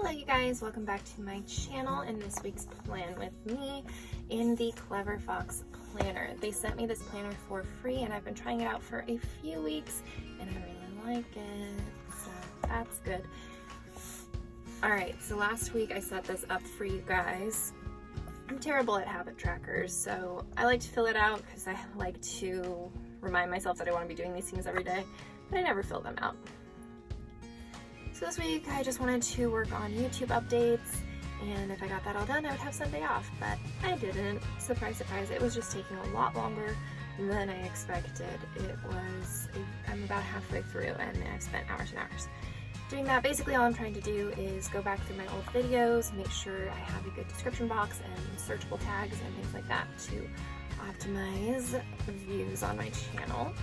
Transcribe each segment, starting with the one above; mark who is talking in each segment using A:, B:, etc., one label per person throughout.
A: Hello you guys, welcome back to my channel and this week's plan with me in the Clever Fox planner. They sent me this planner for free and I've been trying it out for a few weeks and I really like it, so that's good. Alright, so last week I set this up for you guys. I'm terrible at habit trackers, so I like to fill it out because I like to remind myself that I want to be doing these things every day, but I never fill them out. So this week I just wanted to work on YouTube updates, and if I got that all done I would have Sunday off, but I didn't. Surprise, surprise, it was just taking a lot longer than I expected. I'm about halfway through and I've spent hours and hours doing that. Basically all I'm trying to do is go back through my old videos, make sure I have a good description box and searchable tags and things like that to optimize views on my channel.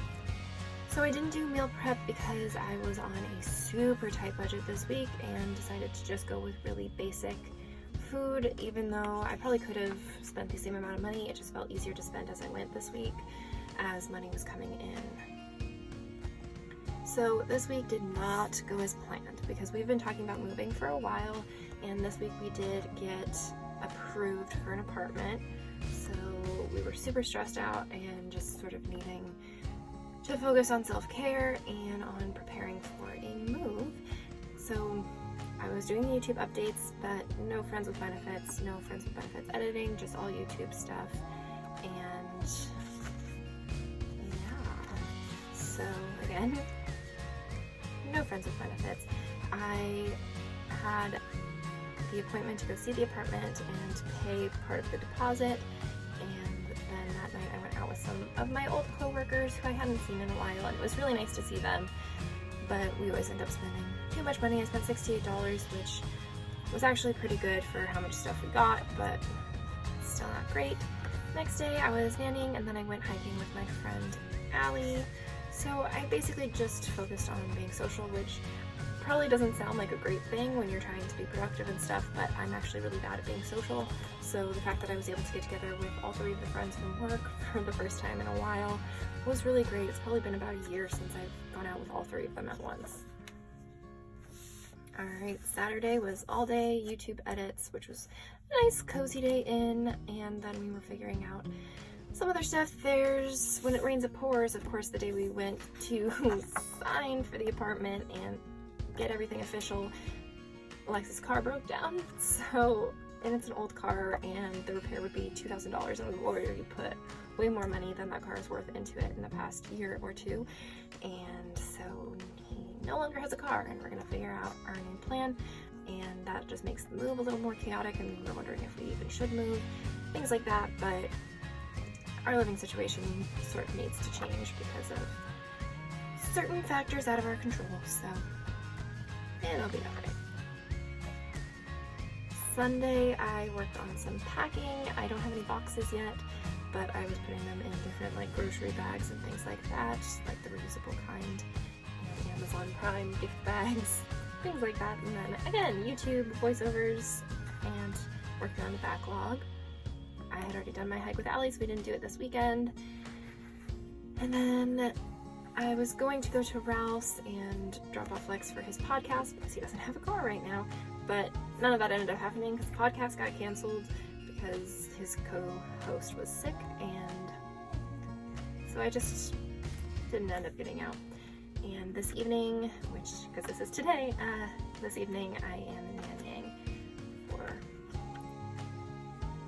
A: So I didn't do meal prep because I was on a super tight budget this week and decided to just go with really basic food, even though I probably could have spent the same amount of money. It just felt easier to spend as I went this week as money was coming in. So this week did not go as planned because we've been talking about moving for a while, and this week we did get approved for an apartment. So we were super stressed out and just sort of needing to focus on self-care and on preparing for a move. So I was doing the YouTube updates, but no friends with benefits, no friends with benefits editing, just all YouTube stuff. And yeah, so again, no friends with benefits. I had the appointment to go see the apartment and pay part of the deposit, and then that night I went out with some of my old co-workers who I hadn't seen in a while, and it was really nice to see them, but we always end up spending too much money. I spent $68, which was actually pretty good for how much stuff we got, but still not great. Next day I was nannying, and then I went hiking with my friend Allie. So I basically just focused on being social, which probably doesn't sound like a great thing when you're trying to be productive and stuff, but I'm actually really bad at being social. So the fact that I was able to get together with all three of the friends from work for the first time in a while was really great. It's probably been about a year since I've gone out with all three of them at once. Alright, Saturday was all day YouTube edits, which was a nice cozy day in, and then we were figuring out some other stuff. There's When It Rains It Pours, of course, the day we went to sign for the apartment and get everything official, Alexa's car broke down, and it's an old car and the repair would be $2,000, and we've already put way more money than that car is worth into it in the past year or two, and so he no longer has a car, and we're gonna figure out our new plan, and that just makes the move a little more chaotic, and we're wondering if we even should move, things like that. But our living situation sort of needs to change because of certain factors out of our control, so it'll be alright. Sunday I worked on some packing. I don't have any boxes yet, but I was putting them in different like grocery bags and things like that, like the reusable kind, and Amazon Prime gift bags, things like that. And then again, YouTube voiceovers and working on the backlog. I had already done my hike with Allie, so we didn't do it this weekend. And then I was going to go to Ralph's and drop off Lex for his podcast because he doesn't have a car right now, but none of that ended up happening because the podcast got canceled because his co-host was sick, and so I just didn't end up getting out. And this evening, because this is today, this evening I am nannying for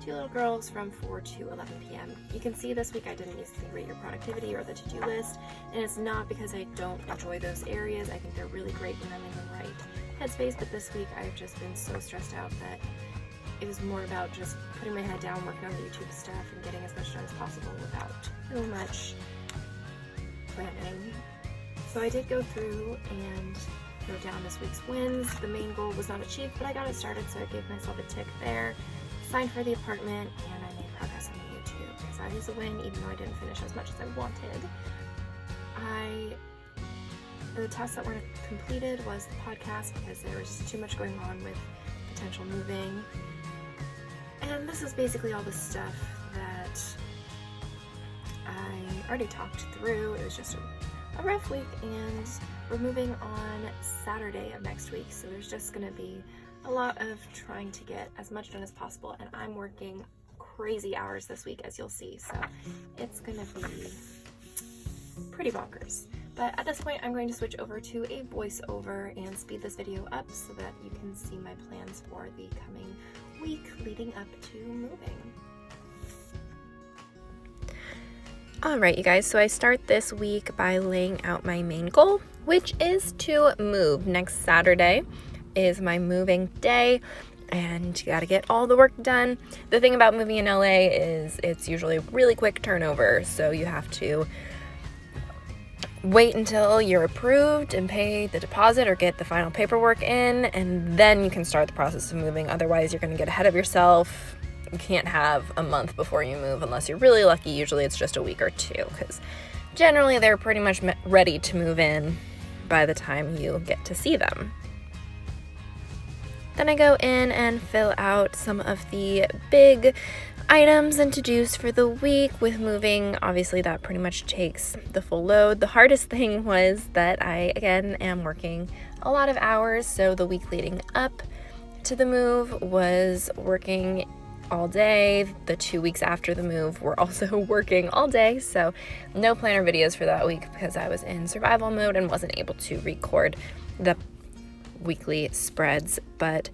A: two little girls from 4 to 11 p.m. You can see this week I didn't use the Rate Your Productivity or the to-do list, and it's not because I don't enjoy those areas. I think they're really great when I'm in the right headspace, but this week I've just been so stressed out that it was more about just putting my head down, working on the YouTube stuff, and getting as much done as possible without too much planning. So I did go through and wrote down this week's wins. The main goal was not achieved, but I got it started, so I gave myself a tick there. Signed for the apartment, and I made progress on the YouTube, because that is a win, even though I didn't finish as much as I wanted. The tasks that weren't completed was the podcast, because there was too much going on with potential moving. And this is basically all the stuff that I already talked through. It was just a rough week, and we're moving on Saturday of next week, so there's just going to be a lot of trying to get as much done as possible, and I'm working crazy hours this week, as you'll see, so it's gonna be pretty bonkers. But at this point, I'm going to switch over to a voiceover and speed this video up so that you can see my plans for the coming week leading up to moving. Alright, you guys, so I start this week by laying out my main goal, which is to move. Next Saturday is my moving day, and you gotta get all the work done. The thing about moving in LA is it's usually a really quick turnover, so you have to wait until you're approved and pay the deposit or get the final paperwork in, and then you can start the process of moving. Otherwise, you're going to get ahead of yourself. You can't have a month before you move unless you're really lucky. Usually it's just a week or two, because generally they're pretty much ready to move in by the time you get to see them. Then I go in and fill out some of the big items and to-dos for the week. With moving, obviously that pretty much takes the full load. The hardest thing was that I, again, am working a lot of hours, so the week leading up to the move was working all day. The 2 weeks after the move were also working all day, so no planner videos for that week because I was in survival mode and wasn't able to record the weekly spreads, but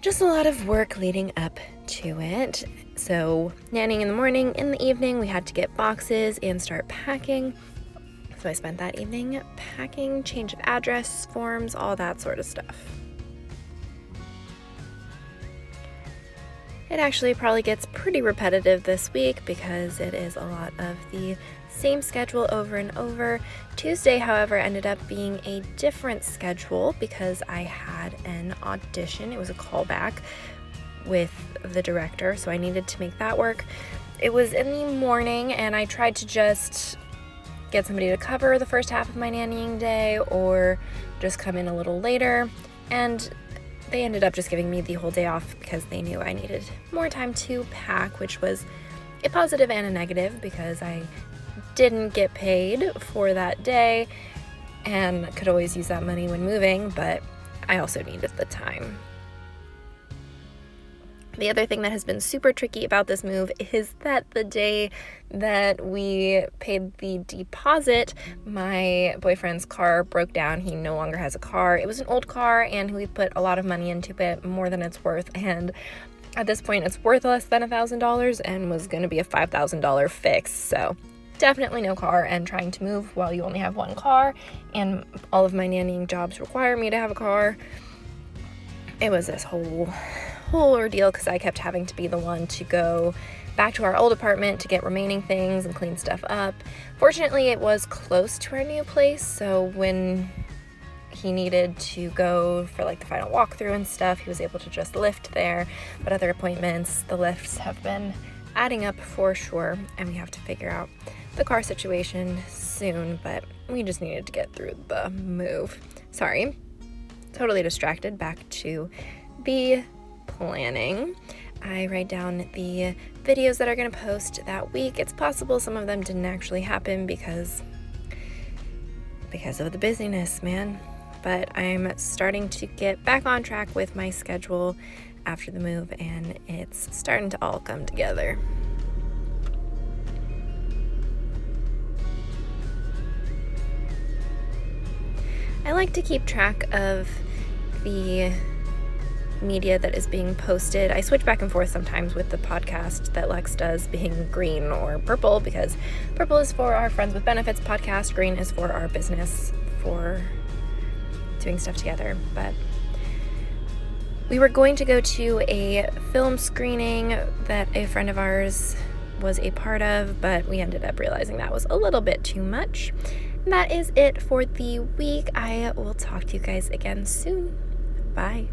A: just a lot of work leading up to it. So nannying in the morning, in the evening we had to get boxes and start packing. So I spent that evening packing, change of address forms, all that sort of stuff. It actually probably gets pretty repetitive this week because it is a lot of the same schedule over and over. Tuesday, however, ended up being a different schedule because I had an audition. It was a callback with the director, so I needed to make that work. It was in the morning, and I tried to just get somebody to cover the first half of my nannying day or just come in a little later, and they ended up just giving me the whole day off because they knew I needed more time to pack, which was a positive and a negative because I didn't get paid for that day and could always use that money when moving, but I also needed the time. The other thing that has been super tricky about this move is that the day that we paid the deposit, my boyfriend's car broke down. He no longer has a car. It was an old car, and we put a lot of money into it, more than it's worth, and at this point it's worth less than $1,000 and was going to be a $5,000 fix. So definitely no car, and trying to move while you only have one car and all of my nannying jobs require me to have a car. It was this whole ordeal because I kept having to be the one to go back to our old apartment to get remaining things and clean stuff up. Fortunately, it was close to our new place, so when he needed to go for like the final walkthrough and stuff, he was able to just lift there. But other appointments, the lifts have been adding up for sure, and we have to figure out the car situation soon, but we just needed to get through the move. Sorry, totally distracted. Back to the planning. I write down the videos that are going to post that week. It's possible some of them didn't actually happen because of the busyness, man. But I'm starting to get back on track with my schedule after the move, and it's starting to all come together. I like to keep track of the media that is being posted. I switch back and forth sometimes with the podcast that Lex does being green or purple, because purple is for our Friends with Benefits podcast, green is for our business, for doing stuff together. But we were going to go to a film screening that a friend of ours was a part of, but we ended up realizing that was a little bit too much. And that is it for the week. I will talk to you guys again soon. Bye.